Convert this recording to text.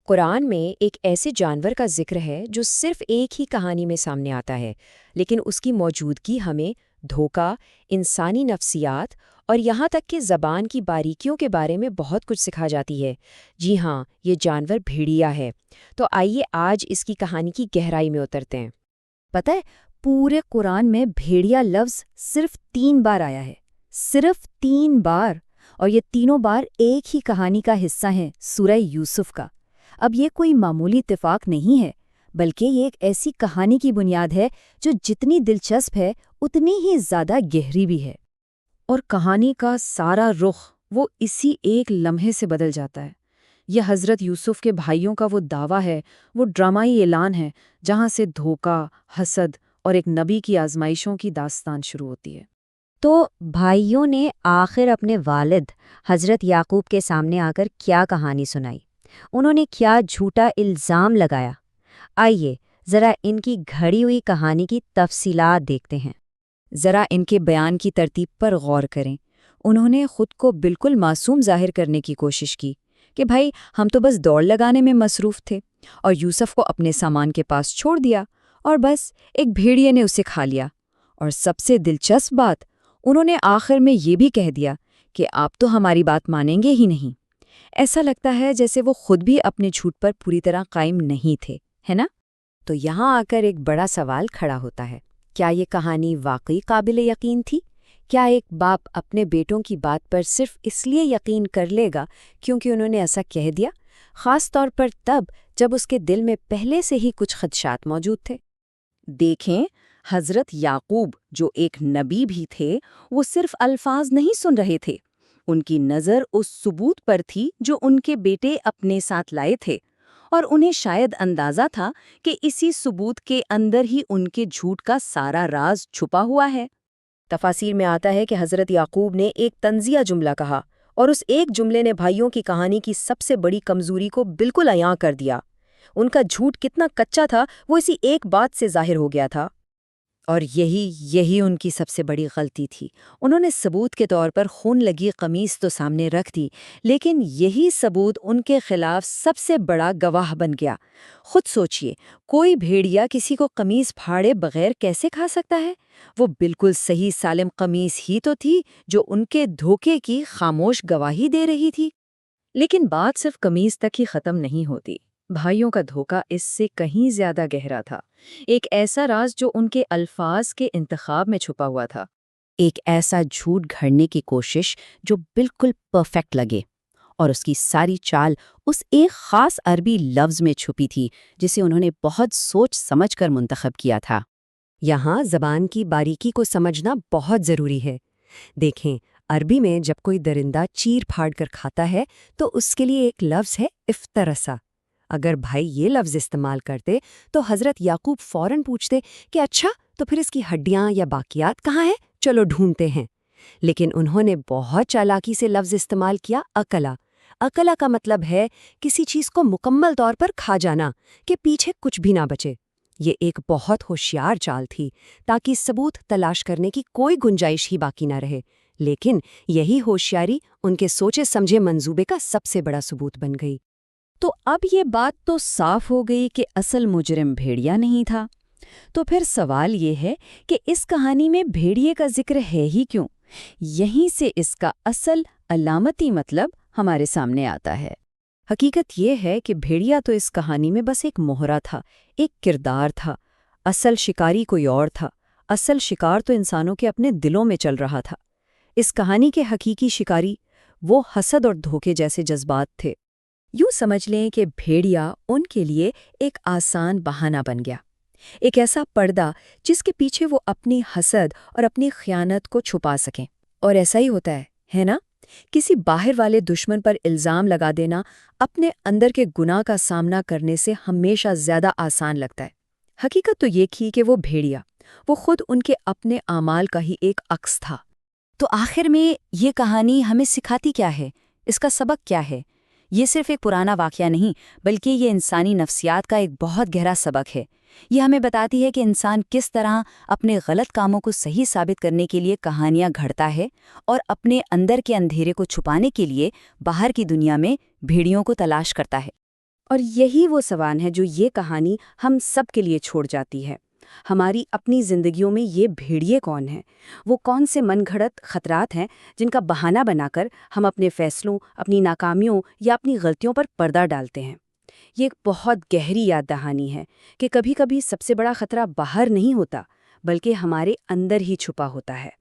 قرآن میں ایک ایسے جانور کا ذکر ہے جو صرف ایک ہی کہانی میں سامنے آتا ہے، لیکن اس کی موجودگی ہمیں دھوکہ، انسانی نفسیات اور یہاں تک کہ زبان کی باریکیوں کے بارے میں بہت کچھ سکھا جاتی ہے۔ جی ہاں، یہ جانور بھیڑیا ہے۔ تو آئیے آج اس کی کہانی کی گہرائی میں اترتے ہیں۔ پتہ ہے، پورے قرآن میں بھیڑیا لفظ صرف 3 بار آیا ہے، صرف 3 بار، اور یہ تینوں بار ایک ہی کہانی کا حصہ ہیں، سورہ یوسف کا۔ اب یہ کوئی معمولی اتفاق نہیں ہے، بلکہ یہ ایک ایسی کہانی کی بنیاد ہے جو جتنی دلچسپ ہے اتنی ہی زیادہ گہری بھی ہے۔ اور کہانی کا سارا رخ وہ اسی ایک لمحے سے بدل جاتا ہے۔ یہ حضرت یوسف کے بھائیوں کا وہ دعویٰ ہے، وہ ڈرامائی اعلان ہے جہاں سے دھوکہ، حسد اور ایک نبی کی آزمائشوں کی داستان شروع ہوتی ہے۔ تو بھائیوں نے آخر اپنے والد حضرت یعقوب کے سامنے آ کر کیا کہانی سنائی؟ انہوں نے کیا جھوٹا الزام لگایا؟ آئیے ذرا ان کی گھڑی ہوئی کہانی کی تفصیلات دیکھتے ہیں۔ ذرا ان کے بیان کی ترتیب پر غور کریں۔ انہوں نے خود کو بالکل معصوم ظاہر کرنے کی کوشش کی کہ بھائی ہم تو بس دوڑ لگانے میں مصروف تھے، اور یوسف کو اپنے سامان کے پاس چھوڑ دیا اور بس ایک بھیڑیے نے اسے کھا لیا۔ اور سب سے دلچسپ بات، انہوں نے آخر میں یہ بھی کہہ دیا کہ آپ تو ہماری بات مانیں گے ہی نہیں۔ ایسا لگتا ہے جیسے وہ خود بھی اپنے جھوٹ پر پوری طرح قائم نہیں تھے، ہے نا؟ تو یہاں آ کر ایک بڑا سوال کھڑا ہوتا ہے، کیا یہ کہانی واقعی قابل یقین تھی؟ کیا ایک باپ اپنے بیٹوں کی بات پر صرف اس لیے یقین کر لے گا کیونکہ انہوں نے ایسا کہہ دیا، خاص طور پر تب جب اس کے دل میں پہلے سے ہی کچھ خدشات موجود تھے؟ دیکھیں، حضرت یعقوب جو ایک نبی بھی تھے، وہ صرف الفاظ نہیں سن رہے تھے، ان کی نظر اس ثبوت پر تھی جو ان کے بیٹے اپنے ساتھ لائے تھے، اور انہیں شاید اندازہ تھا کہ اسی ثبوت کے اندر ہی ان کے جھوٹ کا سارا راز چھپا ہوا ہے۔ تفاسیر میں آتا ہے کہ حضرت یعقوب نے ایک طنزیہ جملہ کہا، اور اس ایک جملے نے بھائیوں کی کہانی کی سب سے بڑی کمزوری کو بالکل عیاں کر دیا۔ ان کا جھوٹ کتنا کچا تھا وہ اسی ایک بات سے ظاہر ہو گیا تھا۔ اور یہی ان کی سب سے بڑی غلطی تھی۔ انہوں نے ثبوت کے طور پر خون لگی قمیص تو سامنے رکھ دی، لیکن یہی ثبوت ان کے خلاف سب سے بڑا گواہ بن گیا۔ خود سوچئے، کوئی بھیڑیا کسی کو قمیص پھاڑے بغیر کیسے کھا سکتا ہے؟ وہ بالکل صحیح سالم قمیص ہی تو تھی جو ان کے دھوکے کی خاموش گواہی دے رہی تھی۔ لیکن بات صرف قمیص تک ہی ختم نہیں ہوتی۔ بھائیوں کا دھوکہ اس سے کہیں زیادہ گہرا تھا، ایک ایسا راز جو ان کے الفاظ کے انتخاب میں چھپا ہوا تھا، ایک ایسا جھوٹ گھڑنے کی کوشش جو بالکل پرفیکٹ لگے، اور اس کی ساری چال اس ایک خاص عربی لفظ میں چھپی تھی جسے انہوں نے بہت سوچ سمجھ کر منتخب کیا تھا۔ یہاں زبان کی باریکی کو سمجھنا بہت ضروری ہے۔ دیکھیں، عربی میں جب کوئی درندہ چیر پھاڑ کر کھاتا ہے تو اس کے لیے ایک لفظ ہے افترسا۔ اگر بھائی یہ لفظ استعمال کرتے تو حضرت یعقوب فوراً پوچھتے کہ اچھا تو پھر اس کی ہڈیاں یا باقیات کہاں ہیں، چلو ڈھونڈتے ہیں۔ لیکن انہوں نے بہت چالاکی سے لفظ استعمال کیا، اکلا۔ اکلا کا مطلب ہے کسی چیز کو مکمل طور پر کھا جانا، کہ پیچھے کچھ بھی نہ بچے۔ یہ ایک بہت ہوشیار چال تھی تاکہ ثبوت تلاش کرنے کی کوئی گنجائش ہی باقی نہ رہے، لیکن یہی ہوشیاری ان کے سوچے سمجھے منصوبے کا سب سے بڑا ثبوت بن گئی۔ تو اب یہ بات تو صاف ہو گئی کہ اصل مجرم بھیڑیا نہیں تھا۔ تو پھر سوال یہ ہے کہ اس کہانی میں بھیڑیے کا ذکر ہے ہی کیوں؟ یہیں سے اس کا اصل علامتی مطلب ہمارے سامنے آتا ہے۔ حقیقت یہ ہے کہ بھیڑیا تو اس کہانی میں بس ایک مہرا تھا، ایک کردار تھا۔ اصل شکاری کوئی اور تھا۔ اصل شکار تو انسانوں کے اپنے دلوں میں چل رہا تھا۔ اس کہانی کے حقیقی شکاری وہ حسد اور دھوکے جیسے جذبات تھے۔ یوں سمجھ لیں کہ بھیڑیا ان کے لیے ایک آسان بہانہ بن گیا، ایک ایسا پردہ جس کے پیچھے وہ اپنی حسد اور اپنی خیانت کو چھپا سکیں۔ اور ایسا ہی ہوتا ہے نا؟ کسی باہر والے دشمن پر الزام لگا دینا اپنے اندر کے گناہ کا سامنا کرنے سے ہمیشہ زیادہ آسان لگتا ہے۔ حقیقت تو یہ تھی کہ وہ بھیڑیا، وہ خود ان کے اپنے اعمال کا ہی ایک عکس تھا۔ تو آخر میں یہ کہانی ہمیں سکھاتی کیا ہے؟ اس کا سبق کیا ہے؟ یہ صرف ایک پرانا واقعہ نہیں، بلکہ یہ انسانی نفسیات کا ایک بہت گہرا سبق ہے۔ یہ ہمیں بتاتی ہے کہ انسان کس طرح اپنے غلط کاموں کو صحیح ثابت کرنے کے لیے کہانیاں گھڑتا ہے، اور اپنے اندر کے اندھیرے کو چھپانے کے لیے باہر کی دنیا میں بھیڑیوں کو تلاش کرتا ہے۔ اور یہی وہ سوال ہے جو یہ کہانی ہم سب کے لیے چھوڑ جاتی ہے۔ ہماری اپنی زندگیوں میں یہ بھیڑیے کون ہیں؟ وہ کون سے من گھڑت خطرات ہیں جن کا بہانہ بنا کر ہم اپنے فیصلوں، اپنی ناکامیوں یا اپنی غلطیوں پر پردہ ڈالتے ہیں؟ یہ ایک بہت گہری یاد دہانی ہے کہ کبھی کبھی سب سے بڑا خطرہ باہر نہیں ہوتا، بلکہ ہمارے اندر ہی چھپا ہوتا ہے۔